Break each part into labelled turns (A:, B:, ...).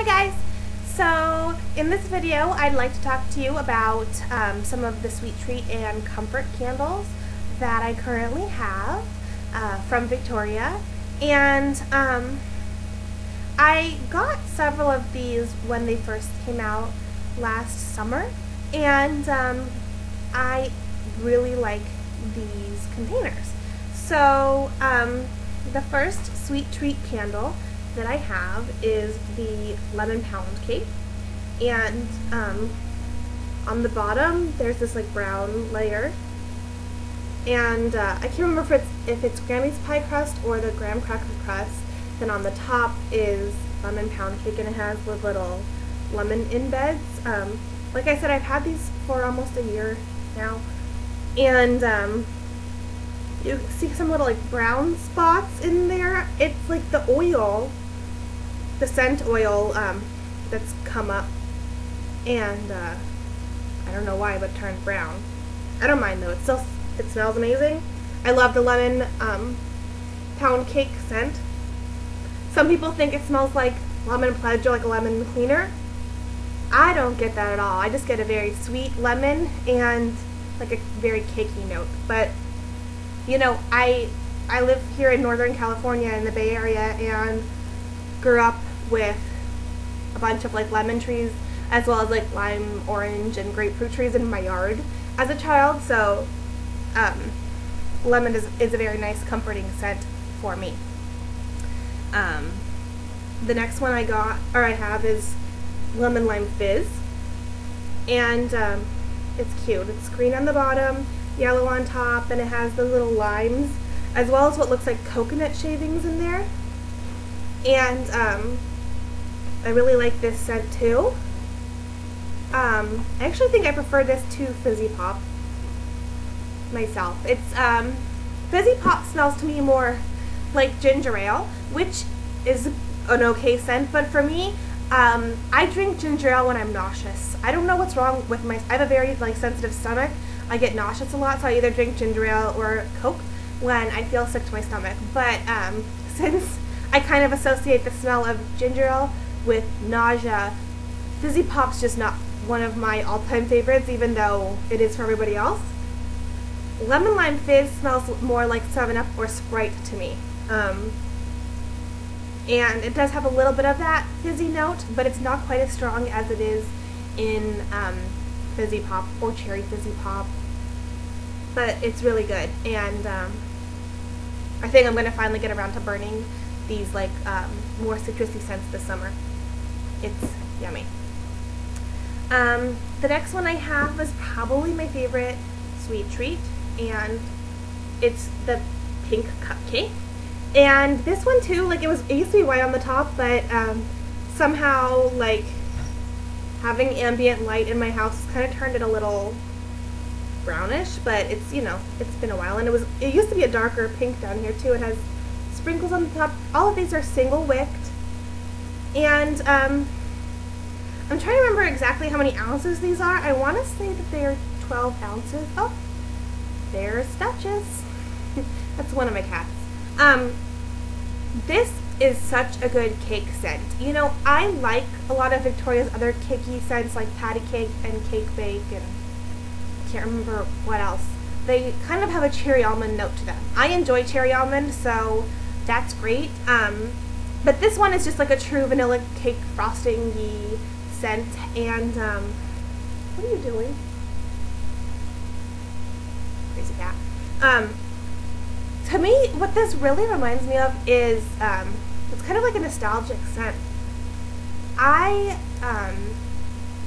A: guys! So in this video I'd like to talk to you about some of the sweet treat and comfort candles that I currently have from Victoria, and I got several of these when they first came out last summer, and I really like these containers. So the first sweet treat candle that I have is the lemon pound cake, and on the bottom there's this like brown layer, and I can't remember if it's Granny's pie crust or the graham cracker crust. Then on the top is lemon pound cake, and it has the little lemon embeds. Like I said, I've had these for almost a year now, and you see some little like brown spots in there. It's like the oil, the scent oil that's come up, and I don't know why, but turned brown. I don't mind though, it smells amazing. I love the lemon pound cake scent. Some people think it smells like lemon pledge or like a lemon cleaner. I don't get that at all. I just get a very sweet lemon and like a very cakey note. But you know, I live here in Northern California in the Bay Area and grew up with a bunch of like lemon trees as well as like lime, orange, and grapefruit trees in my yard as a child, so lemon is a very nice comforting scent for me. The next one I have is lemon lime fizz, and it's cute. It's green on the bottom, yellow on top, and it has the little limes as well as what looks like coconut shavings in there. And I really like this scent too. I actually think I prefer this to Fizzy Pop myself. It's Fizzy Pop smells to me more like ginger ale, which is an okay scent, but for me, I drink ginger ale when I'm nauseous. I don't know what's wrong with I have a very like sensitive stomach. I get nauseous a lot, so I either drink ginger ale or Coke when I feel sick to my stomach. But since I kind of associate the smell of ginger ale with nausea, Fizzy Pop's just not one of my all-time favorites, even though it is for everybody else. Lemon Lime Fizz smells more like 7-Up or Sprite to me. And it does have a little bit of that fizzy note, but it's not quite as strong as it is in Fizzy Pop or Cherry Fizzy Pop. But it's really good, and I think I'm going to finally get around to burning these like more citrusy scents this summer. It's yummy. The next one I have is probably my favorite sweet treat, and it's the pink cupcake. And this one too, like it used to be white on the top, but somehow like having ambient light in my house kind of turned it a little brownish. But it's, you know, it's been a while, and it used to be a darker pink down here too. It has sprinkles on the top. All of these are single wicked, and I'm trying to remember exactly how many ounces these are. I want to say that they are 12 ounces. Oh, there's Duchess. That's one of my cats. This is such a good cake scent. You know, I like a lot of Victoria's other cakey scents like patty cake and cake bake, and I can't remember what else. They kind of have a cherry almond note to them. I enjoy cherry almond, so that's great. But this one is just like a true vanilla cake frosting-y scent. And what are you doing? Crazy cat. To me, what this really reminds me of is it's kind of like a nostalgic scent. I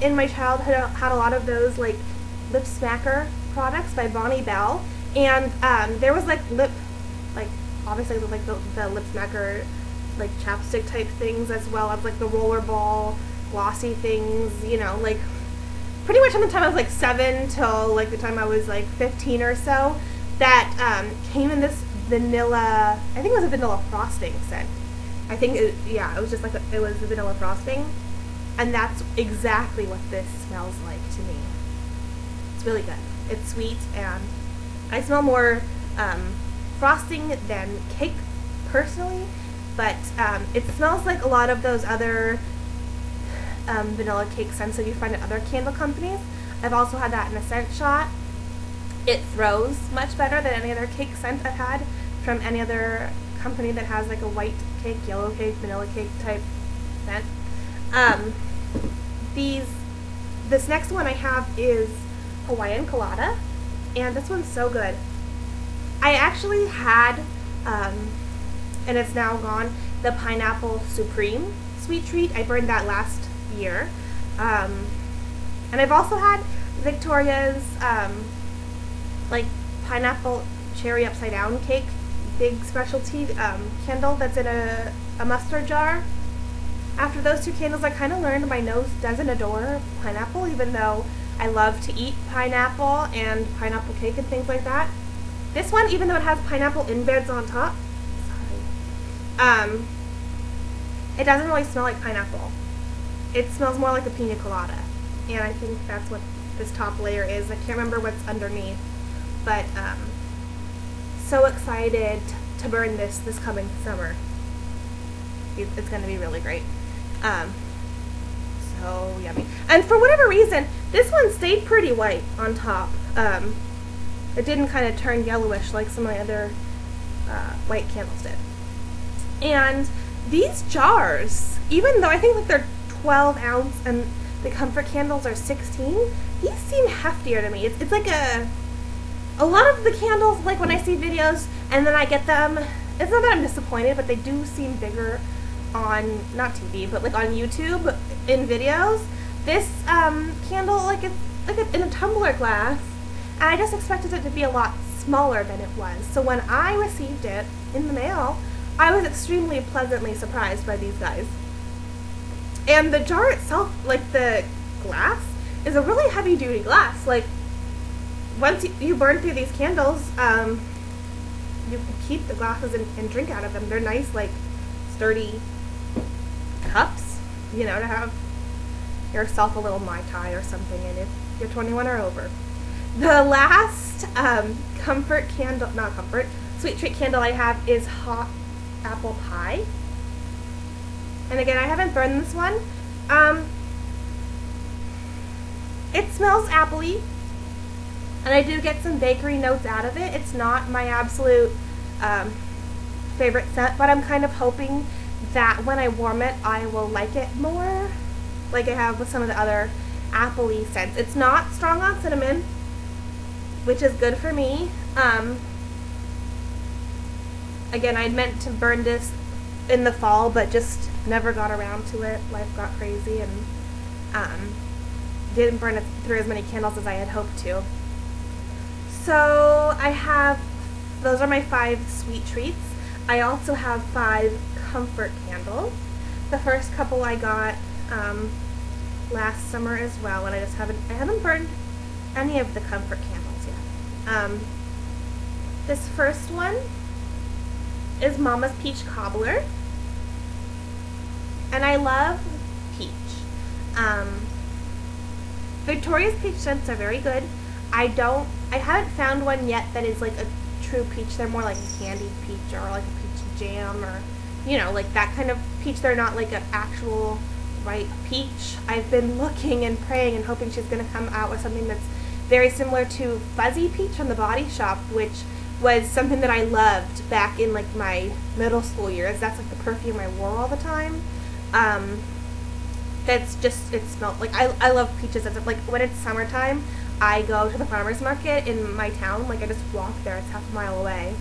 A: in my childhood had a lot of those like lip smacker products by Bonnie Bell, and there was like obviously like the lip smacker like chapstick type things, as well as like the rollerball glossy things, you know, like pretty much from the time I was like 7 till like the time I was like 15 or so, that came in this vanilla, I think it was a vanilla frosting scent. I think it was just like it was the vanilla frosting, and that's exactly what this smells like to me. It's really good. It's sweet, and I smell more frosting than cake personally, but it smells like a lot of those other vanilla cake scents that you find at other candle companies. I've also had that in a scent shot. It throws much better than any other cake scent I've had from any other company that has like a white cake, yellow cake, vanilla cake type scent. This next one I have is Hawaiian Colada, and this one's so good. I actually had, and it's now gone, the Pineapple Supreme sweet treat. I burned that last year. And I've also had Victoria's like pineapple cherry upside down cake, big specialty candle that's in a mustard jar. After those two candles, I kind of learned my nose doesn't adore pineapple, even though I love to eat pineapple and pineapple cake and things like that. This one, even though it has pineapple embeds on top, it doesn't really smell like pineapple. It smells more like a pina colada, and I think that's what this top layer is. I can't remember what's underneath, but so excited to burn this coming summer. It's going to be really great. So yummy. And for whatever reason, this one stayed pretty white on top. It didn't kind of turn yellowish like some of my other white candles did. And these jars, even though I think that they're 12 ounce and the comfort candles are 16, these seem heftier to me. It's like a lot of the candles, like when I see videos and then I get them, it's not that I'm disappointed, but they do seem bigger on, not TV, but like on YouTube in videos. This candle, like it's like in a tumbler glass, and I just expected it to be a lot smaller than it was. So when I received it in the mail, I was extremely pleasantly surprised by these guys. And the jar itself, like the glass, is a really heavy duty glass. Like once you burn through these candles, you can keep the glasses and drink out of them. They're nice, like sturdy cups, you know, to have yourself a little Mai Tai or something in if you're 21 or over. The last comfort candle, not comfort, sweet treat candle I have is hot apple pie. And again, I haven't burned this one. It smells appley, and I do get some bakery notes out of it. It's not my absolute favorite scent, but I'm kind of hoping that when I warm it, I will like it more, like I have with some of the other appley scents. It's not strong on cinnamon, which is good for me. Again, I meant to burn this in the fall, but just never got around to it. Life got crazy and didn't burn it through as many candles as I had hoped to. So I have, those are my 5 sweet treats. I also have 5 comfort candles. The first couple I got last summer as well, and I haven't burned any of the comfort candles yet. This first one is Mama's Peach Cobbler, and I love peach. Victoria's peach scents are very good. I haven't found one yet that is like a true peach. They're more like a candied peach or like a peach jam, or you know, like that kind of peach. They're not like an actual ripe peach. I've been looking and praying and hoping she's going to come out with something that's very similar to Fuzzy Peach from the Body Shop, which was something that I loved back in like my middle school years. That's like the perfume I wore all the time. That's just, it smelled like, I love peaches. It's like when it's summertime, I go to the farmer's market in my town. Like I just walk there, it's half a mile away,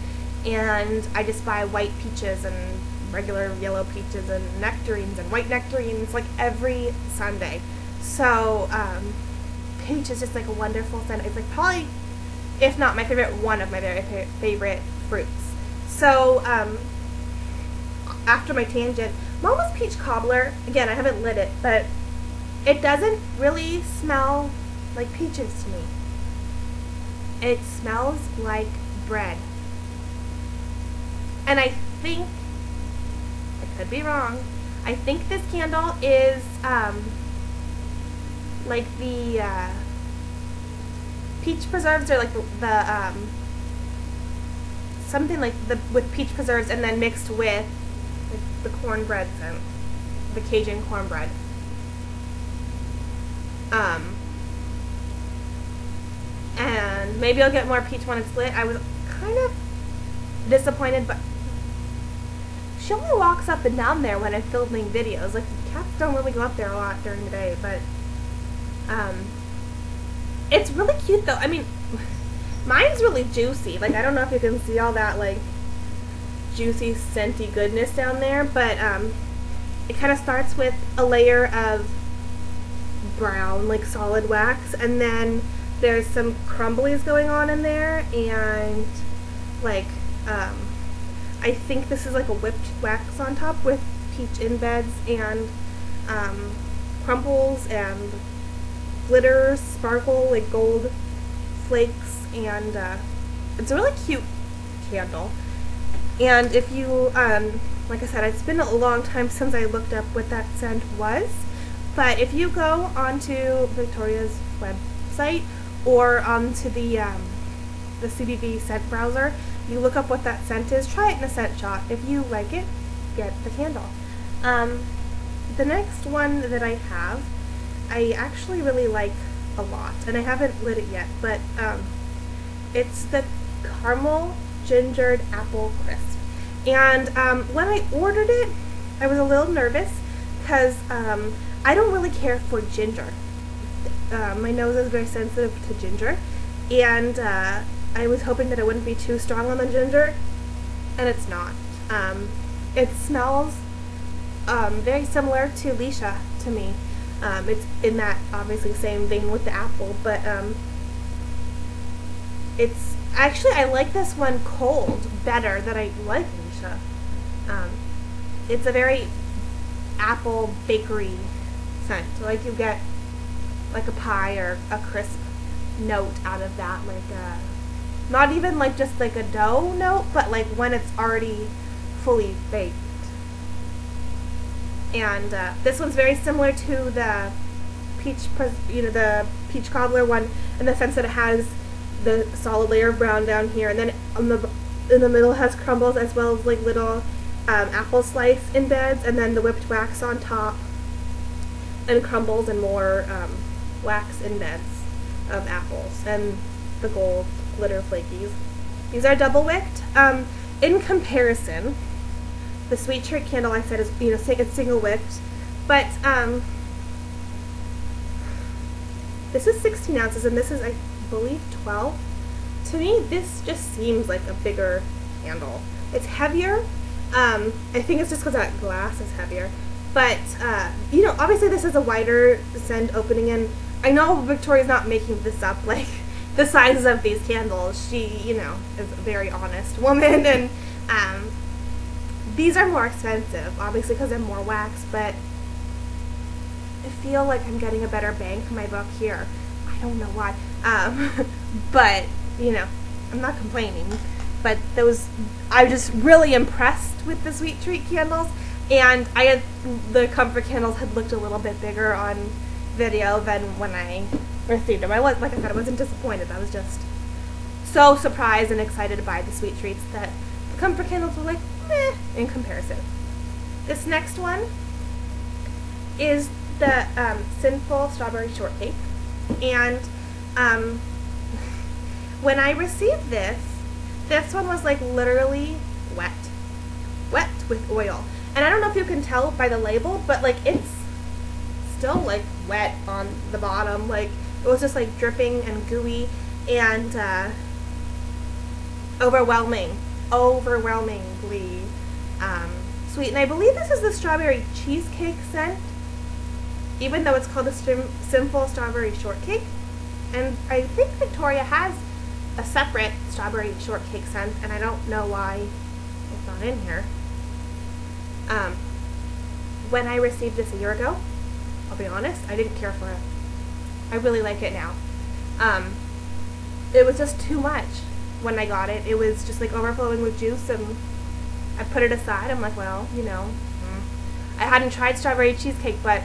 A: and I just buy white peaches and regular yellow peaches and nectarines and white nectarines like every Sunday. So peach is just like a wonderful scent. It's like probably, if not my favorite, one of my very favorite fruits. So after my tangent, Mama's Peach Cobbler, again, I haven't lit it, but it doesn't really smell like peaches to me. It smells like bread. And I think, I could be wrong, I think this candle is like the peach preserves, or like the something like with peach preserves and then mixed with like the cornbread and the Cajun cornbread. And maybe I'll get more peach when it's lit. I was kind of disappointed, but she only walks up and down there when I'm filming videos. Like, cats don't really go up there a lot during the day, but it's really cute though. I mean, mine's really juicy. Like, I don't know if you can see all that like juicy, scenty goodness down there, but it kind of starts with a layer of brown, like solid wax, and then there's some crumblies going on in there, and like I think this is like a whipped wax on top with peach embeds and crumples and glitters, sparkle, like gold flakes, and it's a really cute candle. And if you, like I said, it's been a long time since I looked up what that scent was, but if you go onto Victoria's website or onto the CBV scent browser, you look up what that scent is, try it in a scent shot. If you like it, get the candle. The next one that I have, I actually really like a lot, and I haven't lit it yet, but it's the Caramel Gingered Apple Crisp. And when I ordered it, I was a little nervous because I don't really care for ginger. My nose is very sensitive to ginger, and I was hoping that it wouldn't be too strong on the ginger, and it's not. It smells very similar to Leisha to me. It's in that obviously same vein with the apple, but it's actually, I like this one cold better than I like Leisha. It's a very apple bakery scent. Like, you get like a pie or a crisp note out of that, like not even like just like a dough note, but like when it's already fully baked. And this one's very similar to the the peach cobbler one, in the sense that it has the solid layer of brown down here, and then in the middle has crumbles, as well as like little apple slice embeds, and then the whipped wax on top, and crumbles and more wax embeds of apples, and the gold glitter flakies. These are double wicked. In comparison, the Sweet Treat candle I said is, it's single wicked, but this is 16 ounces and this is, I believe, 12. To me, this just seems like a bigger candle. It's heavier. I think it's just because that glass is heavier. But, obviously this is a wider scent opening, and I know Victoria's not making this up. Like, the sizes of these candles, she, is a very honest woman, and these are more expensive, obviously because they're more wax, but I feel like I'm getting a better bang for my buck here. I don't know why. But, I'm not complaining. But I was just really impressed with the Sweet Treat candles, and the comfort candles had looked a little bit bigger on video than when I received them. Like I said, I wasn't disappointed. I was just so surprised and excited by the Sweet Treats that the comfort candles were like, meh, in comparison. This next one is the Sinful Strawberry Shortcake, and when I received this one was like literally wet with oil, and I don't know if you can tell by the label, but like it's still like wet on the bottom. Like, it was just like dripping and gooey and overwhelmingly sweet. And I believe this is the strawberry cheesecake scent, even though it's called the Sinful Strawberry Shortcake. And I think Victoria has a separate strawberry shortcake scent, and I don't know why it's not in here. When I received this a year ago, I'll be honest, I didn't care for it. I really like it now. It was just too much when I got it. It was just like overflowing with juice, and I put it aside. I'm like, well, I hadn't tried strawberry cheesecake, but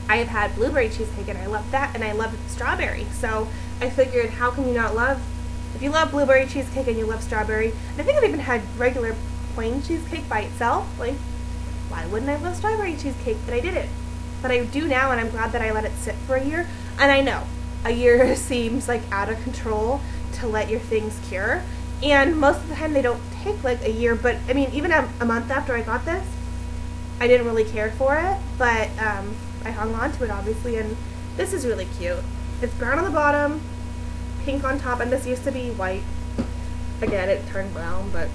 A: I have had blueberry cheesecake, and I love that, and I love strawberry. So I figured, how can you not love, if you love blueberry cheesecake and you love strawberry, and I think I've even had regular plain cheesecake by itself, like, why wouldn't I love strawberry cheesecake? But I did it. but I do now, and I'm glad that I let it sit for a year. And I know a year seems like out of control to let your things cure, and most of the time they don't take like a year, but I mean, even a month after I got this, I didn't really care for it, but I hung on to it obviously, and this is really cute. It's brown on the bottom, pink on top, and this used to be white. Again, it turned brown, but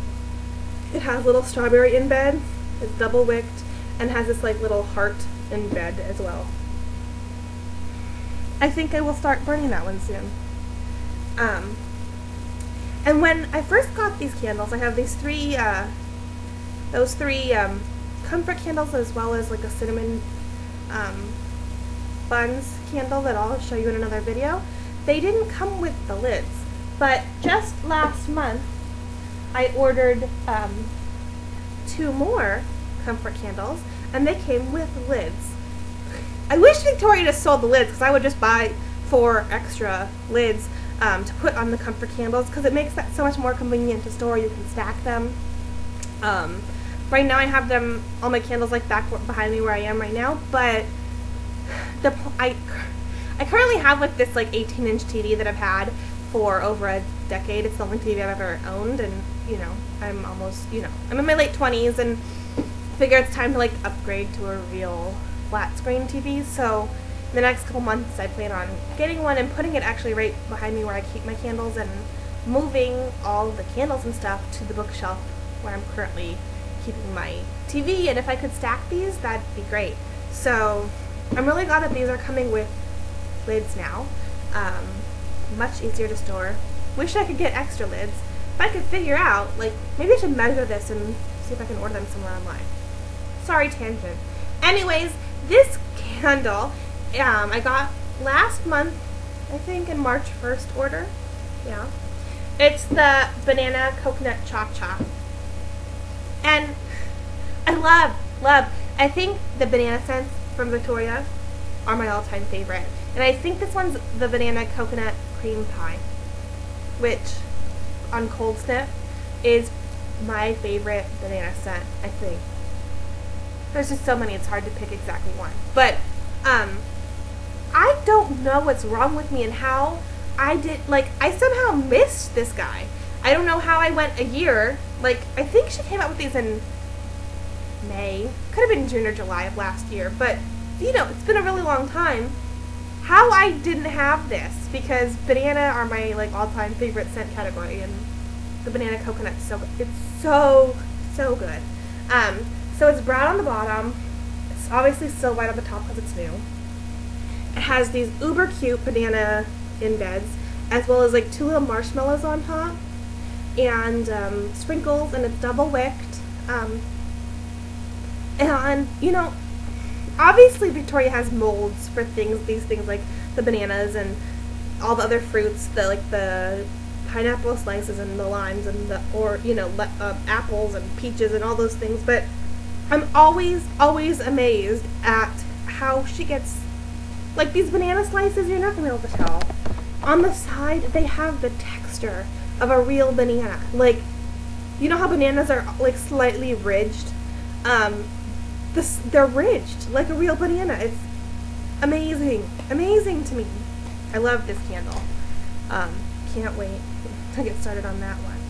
A: it has little strawberry in bed. It's double wicked and has this like little heart in bed as well. I think I will start burning that one soon. And when I first got these candles, I have these three comfort candles, as well as like a cinnamon buns candle that I'll show you in another video. They didn't come with the lids, but just last month I ordered 2 more comfort candles, and they came with lids. I wish Victoria just sold the lids, because I would just buy 4 extra lids to put on the comfort candles, because it makes that so much more convenient to store. You can stack them. Right now I have them, all my candles, like back behind me where I am right now, but I currently have like this like 18-inch TV that I've had for over a decade. It's the only TV I've ever owned, and you know, I'm almost, you know, I'm in my late 20s, and I figure it's time to like upgrade to a real flat screen TV. So in the next couple months I plan on getting one and putting it actually right behind me where I keep my candles, and moving all the candles and stuff to the bookshelf where I'm currently keeping my TV. And if I could stack these, that'd be great. So I'm really glad that these are coming with lids now. Much easier to store. Wish I could get extra lids. If I could figure out, like, maybe I should measure this and see if I can order them somewhere online. Sorry, tangent. Anyways, this candle I got last month, I think in March 1st order. Yeah. It's the Banana Coconut Cha-Cha. And I love, I think the banana scents from Victoria are my all-time favorite. And I think this one's the Banana Coconut Cream Pie, which on Cold Snip is my favorite banana scent, I think. There's just so many, it's hard to pick exactly one. But I don't know what's wrong with me and how I somehow missed this guy. I don't know how I went a year. Like, I think she came out with these in May. Could have been June or July of last year, but you know, it's been a really long time. How I didn't have this, because banana are my like all-time favorite scent category, and the banana coconut's so good. It's so good. So it's brown on the bottom. It's obviously still white on the top because it's new. It has these uber cute banana embeds, as well as like 2 little marshmallows on top, and sprinkles, and it's double wicked. And you know, obviously Victoria has molds for these things like the bananas and all the other fruits, the pineapple slices and the limes and apples and peaches and all those things. But I'm always amazed at how she gets, like, these banana slices. You're not gonna be able to tell. On the side, they have the texture of a real banana. Like, you know how bananas are like slightly ridged? They're ridged like a real banana. It's amazing to me. I love this candle. Can't wait to get started on that one.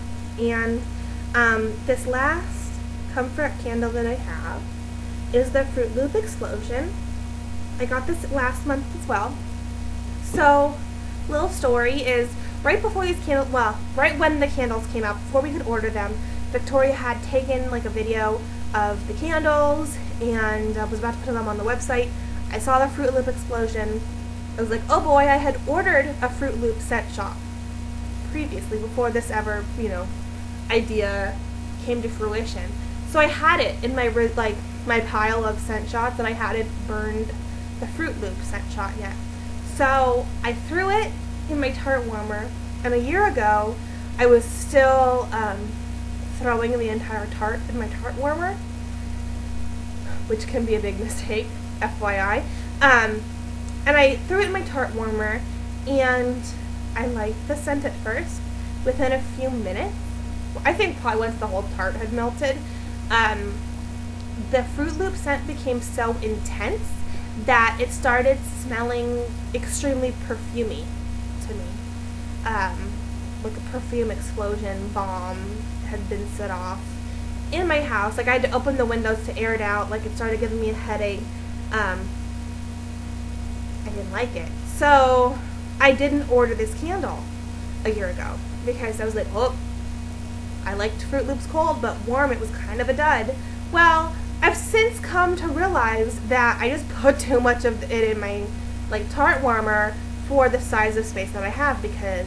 A: And this last comfort candle that I have is the Fruit Loop Explosion. I got this last month as well. So, little story is, right before these candles, well, right when the candles came out, before we could order them, Victoria had taken like a video of the candles and was about to put them on the website. I saw the Fruit Loop Explosion. I was like, oh boy, I had ordered a Fruit Loop scent shot previously, before this ever, idea came to fruition. So I had it in my pile of scent shots, and I hadn't burned the Fruit Loop scent shot yet. So I threw it in my tart warmer, and a year ago I was still throwing the entire tart in my tart warmer, which can be a big mistake, FYI. And I threw it in my tart warmer, and I liked the scent at first. Within a few minutes, I think probably once the whole tart had melted, the Fruit Loop scent became so intense, that it started smelling extremely perfumey to me. Like a perfume explosion bomb had been set off in my house. Like I had to open the windows to air it out. Like it started giving me a headache. I didn't like it. So I didn't order this candle a year ago because I was like, oh, I liked Fruit Loops cold, but warm it was kind of a dud. Well, I've since come to realize that I just put too much of it in my like tart warmer for the size of space that I have, because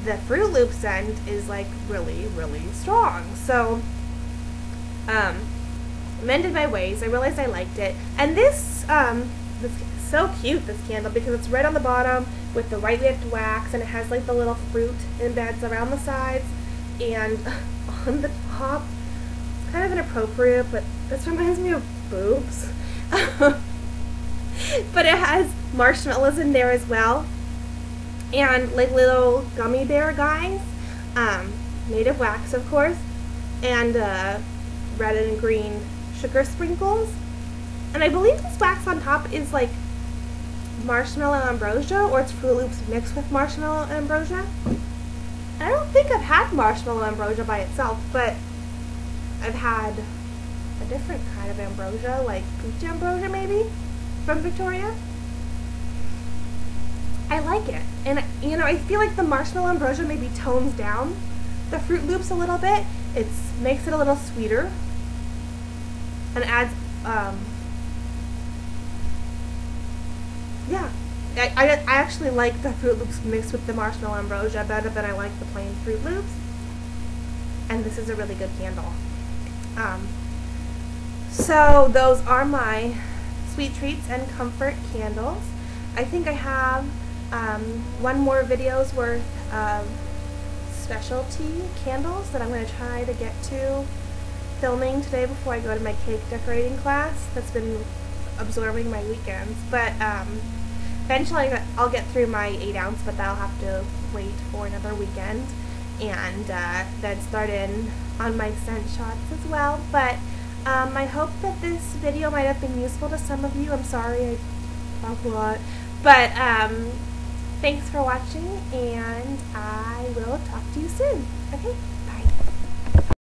A: the Fruit Loop scent is like really, really strong. So mended my ways. I realized I liked it. And this is so cute, this candle, because it's red on the bottom with the white lipped wax, and it has like the little fruit embeds around the sides and on the top. It's kind of inappropriate, but this reminds me of boobs. But it has marshmallows in there as well, and like little gummy bear guys, made of wax, of course, and red and green sugar sprinkles. And I believe this wax on top is like marshmallow ambrosia, or it's Fruit Loops mixed with marshmallow ambrosia. I don't think I've had marshmallow ambrosia by itself, but I've had a different kind of ambrosia, like peach ambrosia maybe, from Victoria. I like it. And you know, I feel like the marshmallow ambrosia maybe tones down the Fruit Loops a little bit. It makes it a little sweeter and adds yeah, I actually like the Fruit Loops mixed with the marshmallow ambrosia better than I like the plain Fruit Loops. And this is a really good candle. So those are my Sweet Treats and Comfort candles. I think I have one more video's worth of specialty candles that I'm going to try to get to filming today before I go to my cake decorating class. That's been absorbing my weekends. But eventually I'll get through my 8 ounce, but that'll have to wait for another weekend. And then start in on my scent shots as well. But I hope that this video might have been useful to some of you. I'm sorry I talk a lot. But thanks for watching, and I will talk to you soon. Okay?